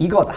이거다.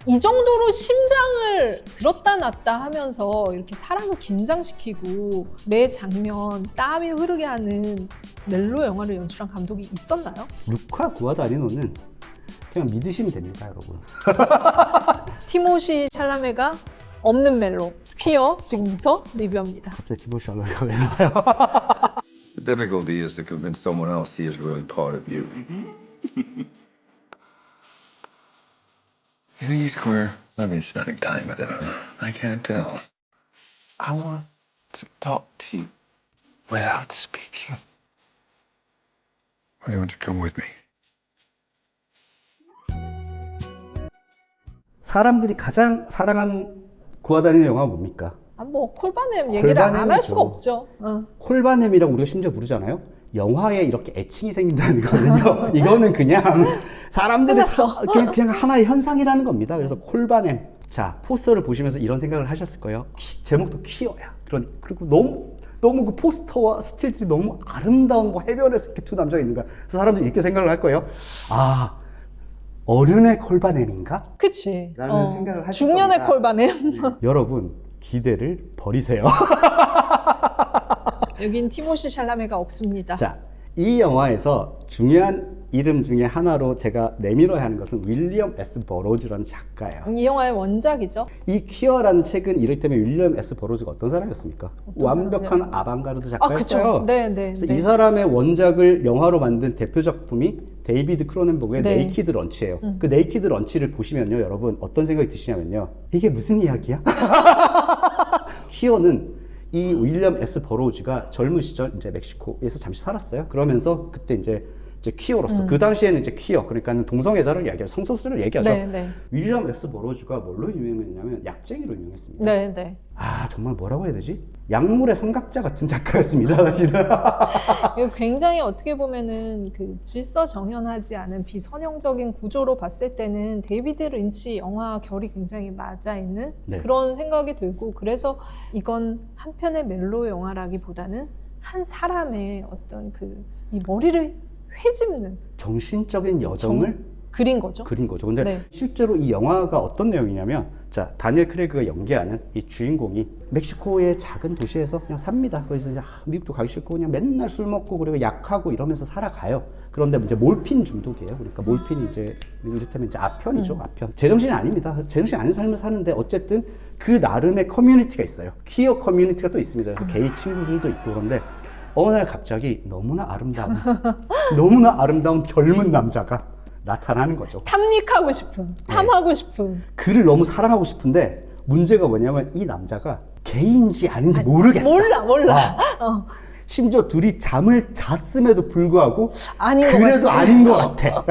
이 정도로 심장을 들었다 놨다 하면서 이렇게 사람을 긴장시키고 매 장면 땀이 흐르게 하는 멜로 영화를 연출한 감독이 있었나요? 루카 구아다니노는 그냥 믿으시면 됩니다, 여러분. 티모시 샬라메가 없는 멜로 퀴어 지금부터 리뷰합니다. 갑자기 티모시 샬라메가 왜 나와요? The difficulty is to convince someone else he is really part of you. You think he's queer? Maybe he's not a guy, but I can't tell. I want to talk to you without speaking. Why do you want to come with me? 사람들이 가장 사랑하는 구아다니는 영화가 뭡니까? 뭐 콜바넴 얘기를 안 할 콜바넴이죠. 수가 없죠. 콜바넴이라고 우리가 심지어 부르잖아요. 영화에 이렇게 애칭이 생긴다는 거는요. 이거는 그냥 사람들의 그냥 하나의 현상이라는 겁니다. 그래서 콜바넴. 자, 포스터를 보시면서 이런 생각을 하셨을 거예요. 제목도 퀴어야. 그리고 너무 그 포스터와 스틸들이 너무 아름다운 뭐 해변에서 이렇게 두 남자가 있는 거야. 그래서 사람들이 이렇게 생각을 할 거예요. 아, 어른의 콜바넴인가? 그치. 라는 생각을 하실 중년의 겁니다. 콜바넴. 여러분, 기대를 버리세요. 여긴 티모시 샬라메가 없습니다. 자, 이 영화에서 중요한 이름 중에 하나로 제가 내밀어야 하는 것은 윌리엄 S. 버로즈라는 작가예요. 이 영화의 원작이죠. 이 퀴어라는 책은 이를테면 윌리엄 S. 버로즈가 어떤 사람이었습니까? 완벽한 아방가르드 작가였어요. 그쵸. 네. 그래서 이 사람의 원작을 영화로 만든 대표 작품이 데이비드 크로넨버그의 네. 네이키드 런치예요. 그 네이키드 런치를 보시면요, 여러분 어떤 생각이 드시냐면요, 이게 무슨 이야기야? 퀴어는 이 윌리엄 S. 버로우즈가 젊은 시절 이제 멕시코에서 잠시 살았어요. 그러면서 그때 이제 퀴어로서 그 당시에는 이제 퀴어, 그러니까 동성애자를 이야기하죠. 성소수를 얘기하죠. 네. 윌리엄 S. 버로우즈가 뭘로 유명했냐면 약쟁이로 유명했습니다. 네. 아, 정말 뭐라고 해야 되지? 약물의 성각자 같은 작가였습니다, 사실은. 이거 굉장히 어떻게 보면은 그 질서 정연하지 않은 비선형적인 구조로 봤을 때는 데이비드 린치 영화 결이 굉장히 맞아 있는 네. 그런 생각이 들고, 그래서 이건 한 편의 멜로 영화라기보다는 한 사람의 어떤 이 머리를 회집는 정신적인 여정을 그린 거죠. 근데 네. 실제로 이 영화가 어떤 내용이냐면, 자, 다니엘 크레이그가 연기하는 이 주인공이 멕시코의 작은 도시에서 그냥 삽니다. 거기서 이제 미국도 가기 싫고 그냥 맨날 술 먹고 그리고 약하고 이러면서 살아가요. 그런데 이제 몰핀 중독이에요. 그러니까 몰핀이 이제 이를테면 이제 아편이죠. 아편. 제정신이 아닙니다. 제정신이 아닌 삶을 사는데 어쨌든 그 나름의 커뮤니티가 있어요. 퀴어 커뮤니티가 또 있습니다. 그래서 게이 친구들도 있고. 그런데 어느 날 갑자기 너무나 아름다운 젊은 남자가 나타나는 거죠. 탐닉하고 싶은, 탐하고 싶은. 그를 너무 사랑하고 싶은데 문제가 뭐냐면 이 남자가 게이인지 아닌지 모르겠어. 몰라. 심지어 둘이 잠을 잤음에도 불구하고 아닌 그래도 것 같아. 아닌 것 같아.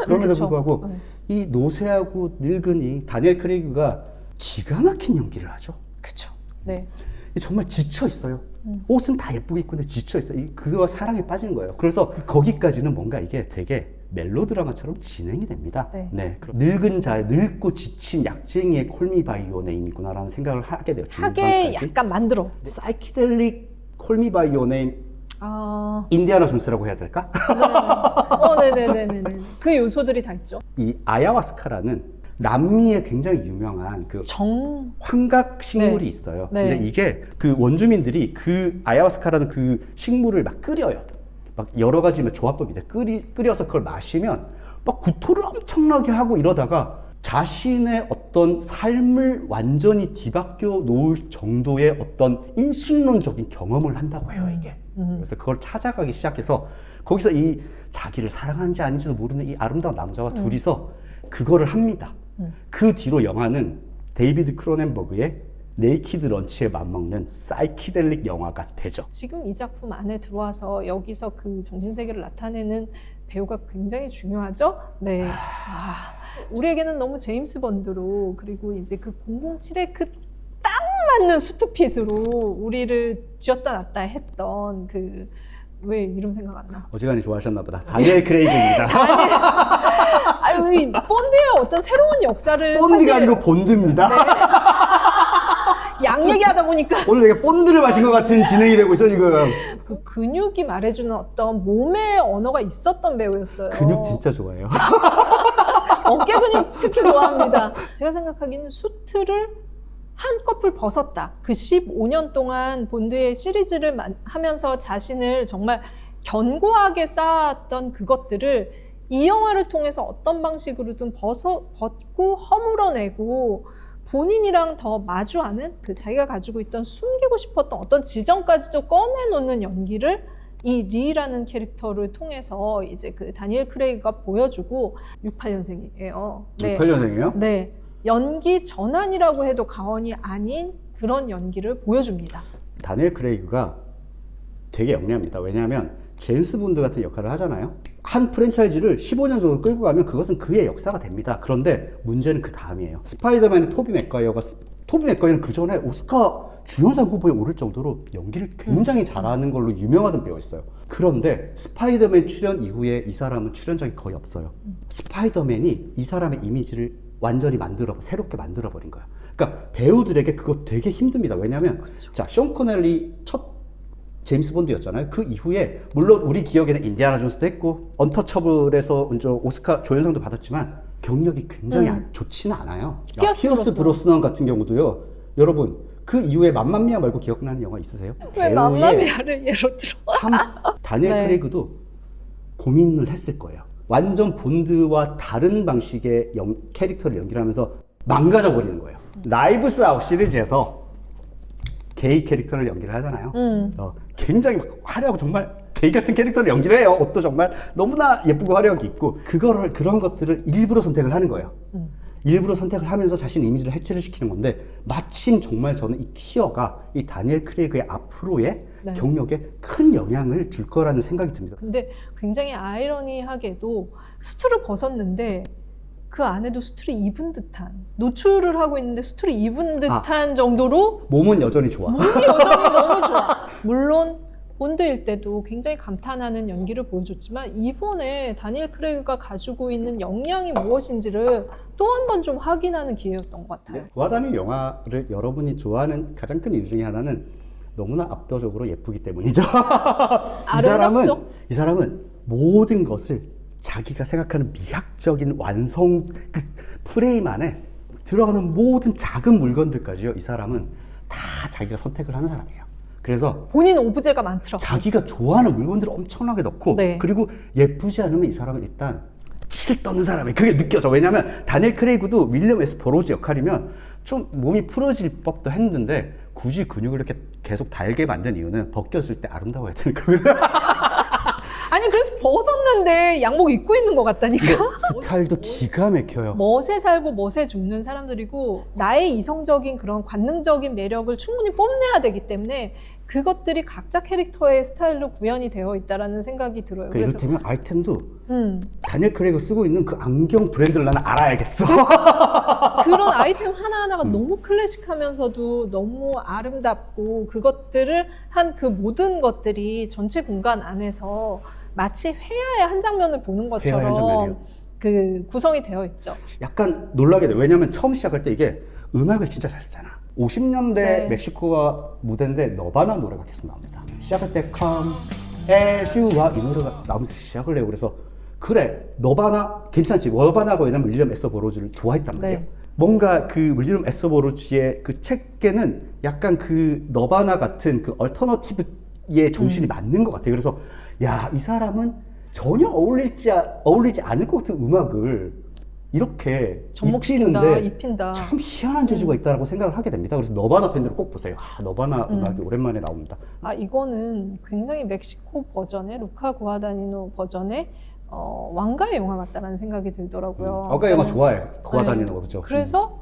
그럼에도 그쵸. 불구하고 이 노쇠하고 늙은이 다니엘 크레이그가 기가 막힌 연기를 하죠. 그쵸. 네. 정말 지쳐 있어요. 옷은 다 예쁘게 입고 있는데 지쳐 있어요. 그거와 사랑에 빠진 거예요. 그래서 거기까지는 뭔가 이게 되게 멜로드라마처럼 진행이 됩니다. 네. 그럼 늙고 지친 약쟁이의 콜미 바이 요 네임이구나라는 생각을 하게 돼요. 하게 중반까지. 약간 만들어. 사이키델릭 콜미 바이 요 네임, 아, 인디아나 존스라고 해야 될까? 네네네네. 그 요소들이 다 있죠. 이 아야와스카라는 남미에 굉장히 유명한 그 환각 식물이 있어요. 네. 근데 이게 그 원주민들이 그 아야와스카라는 그 식물을 막 끓여요. 막 여러 가지 조합법이 돼. 끓여서 그걸 마시면 막 구토를 엄청나게 하고 이러다가 자신의 어떤 삶을 완전히 뒤바뀌어 놓을 정도의 어떤 인식론적인 경험을 한다고 해요, 이게. 그래서 그걸 찾아가기 시작해서 거기서 이 자기를 사랑하는지 아닌지도 모르는 이 아름다운 남자와 둘이서 그거를 합니다. 그 뒤로 영화는 데이비드 크로넨버그의 네이키드 런치에 맞먹는 사이키델릭 영화가 되죠. 지금 이 작품 안에 들어와서 여기서 그 정신세계를 나타내는 배우가 굉장히 중요하죠. 네. 우리에게는 너무 제임스 번드로, 그리고 이제 그 007의 그 딱 맞는 수트핏으로 우리를 쥐었다 놨다 했던 왜 이름 생각 안 나? 어지간히 좋아하셨나 보다. 다니엘 크레이그입니다. 이 본드의 어떤 새로운 역사를 본드가 아니고 본드입니다. 양 얘기하다 보니까 오늘 되게 본드를 마신 것 같은 진행이 되고 있어 지금. 그 근육이 말해주는 어떤 몸의 언어가 있었던 배우였어요. 근육 진짜 좋아해요. 어깨 근육 특히 좋아합니다. 제가 생각하기에는 수트를 한꺼풀 벗었다. 그 15년 동안 본드의 시리즈를 하면서 자신을 정말 견고하게 쌓았던 그것들을 이 영화를 통해서 어떤 방식으로든 벗고 허물어내고 본인이랑 더 마주하는 그 자기가 가지고 있던 숨기고 싶었던 어떤 지점까지도 꺼내놓는 연기를 이 리라는 캐릭터를 통해서 이제 그 다니엘 크레이그가 보여주고 68년생이에요. 네. 68년생이에요? 네. 연기 전환이라고 해도 과언이 아닌 그런 연기를 보여줍니다. 다니엘 크레이그가 되게 영리합니다. 왜냐하면 제임스 본드 같은 역할을 하잖아요. 한 프랜차이즈를 15년 정도 끌고 가면 그것은 그의 역사가 됩니다. 그런데 문제는 그 다음이에요. 스파이더맨의 토비 맥과이어는 그 전에 오스카 주연상 후보에 오를 정도로 연기를 굉장히 잘하는 걸로 유명하던 배우였어요. 그런데 스파이더맨 출연 이후에 이 사람은 출연작이 거의 없어요. 스파이더맨이 이 사람의 이미지를 완전히 새롭게 만들어버린 거야. 그러니까 배우들에게 그거 되게 힘듭니다. 왜냐하면 자, 숀 코넬리 첫 제임스 본드였잖아요. 그 이후에 물론 우리 기억에는 인디아나 존스도 했고 언터처블에서 오스카 조연상도 받았지만 경력이 굉장히 좋지는 않아요. 피어스 브로스넌 같은 경우도요. 여러분 그 이후에 맘마미아 말고 기억나는 영화 있으세요? 왜 맘마미아를 예로 들어? 다니엘 네. 크레이그도 고민을 했을 거예요. 완전 본드와 다른 방식의 캐릭터를 연기하면서 망가져버리는 거예요. 나이브스 아웃 시리즈에서 게이 캐릭터를 연기를 하잖아요. 굉장히 막 화려하고 정말 게이 같은 캐릭터를 연기를 해요. 옷도 정말 너무나 예쁘고 화려하게 입고 그런 것들을 일부러 선택을 하는 거예요. 일부러 선택을 하면서 자신의 이미지를 해체를 시키는 건데 마침 정말 저는 이 퀴어가 이 다니엘 크레이그의 앞으로의 네. 경력에 큰 영향을 줄 거라는 생각이 듭니다. 근데 굉장히 아이러니하게도 수트를 벗었는데 그 안에도 수트를 입은 듯한 노출을 하고 있는데 수트를 입은 듯한 정도로 몸은 여전히 좋아. 몸이 여전히 너무 좋아. 물론 본드일 때도 굉장히 감탄하는 연기를 보여줬지만 이번에 다니엘 크레이그가 가지고 있는 역량이 무엇인지를 또 한 번 좀 확인하는 기회였던 것 같아요. 구하다니 영화를 여러분이 좋아하는 가장 큰 이유 중에 하나는 너무나 압도적으로 예쁘기 때문이죠. 아름답죠? 이 사람은 모든 것을 자기가 생각하는 미학적인 완성 그 프레임 안에 들어가는 모든 작은 물건들까지요. 이 사람은 다 자기가 선택을 하는 사람이에요. 그래서 본인 오브제가 많더라고요. 자기가 좋아하는 물건들을 엄청나게 넣고 네. 그리고 예쁘지 않으면 이 사람은 일단 칠 떠는 사람이 그게 느껴져. 왜냐하면 다니엘 크레이그도 윌리엄 S. 버로즈 역할이면 좀 몸이 풀어질 법도 했는데 굳이 근육을 이렇게 계속 달게 만든 이유는 벗겼을 때 아름다워야 되는 거거든. 아니 그래서 벗었는데 양복 입고 있는 것 같다니까. 스타일도 기가 막혀요. 멋에 살고 멋에 죽는 사람들이고 나의 이성적인 그런 관능적인 매력을 충분히 뽐내야 되기 때문에 그것들이 각자 캐릭터의 스타일로 구현이 되어 있다라는 생각이 들어요. 그러니까 이를테면 아이템도 음, 다니엘 크레이그 쓰고 있는 그 안경 브랜드를 나는 알아야겠어. 그런 아이템 하나하나가 너무 클래식하면서 너무 아름답고 그것들을 한 그 모든 것들이 전체 공간 안에서 마치 회화의 한 장면을 보는 회화의 한 장면이에요. 것처럼 그 구성이 되어 있죠. 약간 놀라게 돼. 왜냐면 처음 시작할 때 이게 음악을 진짜 잘 쓰잖아. 50년대 네. 멕시코가 무대인데 너바나 노래가 계속 나옵니다. 시작할 때 Come As You Are 이 노래가 나오면서 시작을 해요. 그래서 그래 너바나 괜찮지. 너바나가 왜냐면 윌리엄 에서 버로즈를 좋아했단 말이에요. 네. 뭔가 그 윌리엄 에서 버로즈의 그 책에는 약간 그 너바나 같은 그 얼터너티브의 정신이 맞는 것 같아요. 그래서 야, 이 사람은 전혀 어울리지 않을 것 같은 음악을 이렇게 접목시킨다, 입히는데 입힌다. 참 희한한 재주가 있다라고 생각을 하게 됩니다. 그래서 너바나 팬들은 꼭 보세요. 너바나 음악이 오랜만에 나옵니다. 이거는 굉장히 멕시코 버전의 루카 구아다니노 버전의 왕가의 영화 같다라는 생각이 들더라고요. 아까 영화 저는- 좋아해. 구하다니는 네. 거 그죠? 그래서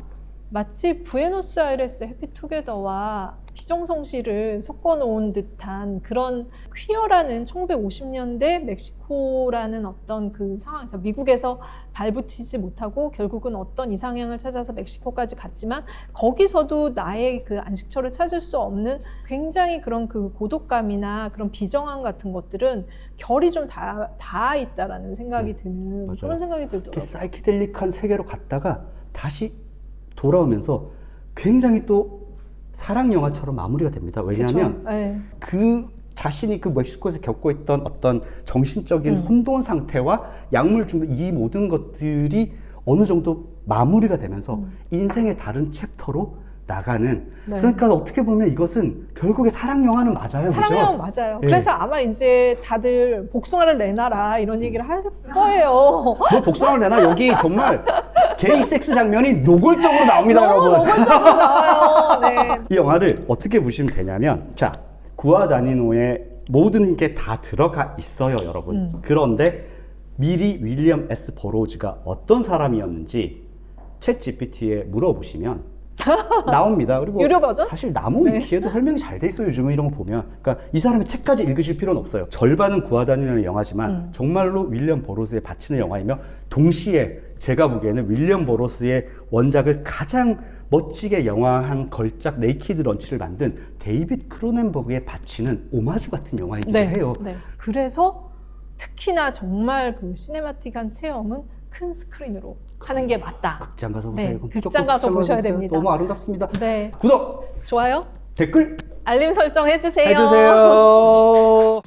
마치 부에노스아이레스 해피투게더와 피정성시를 섞어놓은 듯한 그런 퀴어라는 1950년대 멕시코라는 어떤 그 상황에서 미국에서 발붙이지 못하고 결국은 어떤 이상향을 찾아서 ม็xi코까지 갔지만 거기서도 나의 그 안식처를 찾을 수 없는 굉장히 그런 그 고독감이나 그런 비정함 같은 것들은 결이 좀 닿아 있다라는 생각이 드는 맞아요. 그런 생각이 이렇게 들더라고요. 사이키델릭한 세계로 갔다가 다시 돌아오면서 굉장히 또 사랑 영화처럼 마무리가 됩니다. 왜냐하면 그쵸? 네. 그 자신이 그 멕시코에서 겪고 있던 어떤 정신적인 혼돈 상태와 약물 중이 모든 것들이 어느 정도 마무리가 되면서 인생의 다른 챕터로 나가는 네. 그러니까 어떻게 보면 이것은 결국에 사랑 영화는 맞아요. 사랑형 그죠? 맞아요. 예. 그래서 아마 이제 다들 복숭아를 내놔라 이런 얘기를 할 거예요. 뭐 복숭아를 내나 여기 정말 게이 섹스 장면이 노골적으로 나옵니다, 너무 여러분. 노골적으로 나와요. 네. 이 영화를 어떻게 보시면 되냐면 자 구아다니노의 모든 게 다 들어가 있어요, 여러분. 그런데 미리 윌리엄 S. 버로우즈가 어떤 사람이었는지 챗 GPT에 물어보시면 나옵니다. 그리고 유료 버전? 사실 나무 네. 위키에도 설명이 잘 돼 있어요. 요즘은 이런 거 보면. 그러니까 이 사람의 책까지 읽으실 필요는 없어요. 절반은 구아다니노의 영화지만 정말로 윌리엄 버로스에 바치는 영화이며 동시에 제가 보기에는 윌리엄 버로스의 원작을 가장 멋지게 영화한 걸작 네이키드 런치를 만든 데이빗 크로넨버그에 바치는 오마주 같은 영화이기도 해요. 네. 그래서 특히나 정말 그 시네마틱한 체험은 큰 스크린으로 하는 게 맞다. 극장 가서 네, 보세요. 극장 무조건 가서 보셔야 보세요. 됩니다. 너무 아름답습니다. 네. 구독, 좋아요? 댓글 알림 설정 해주세요. 해주세요.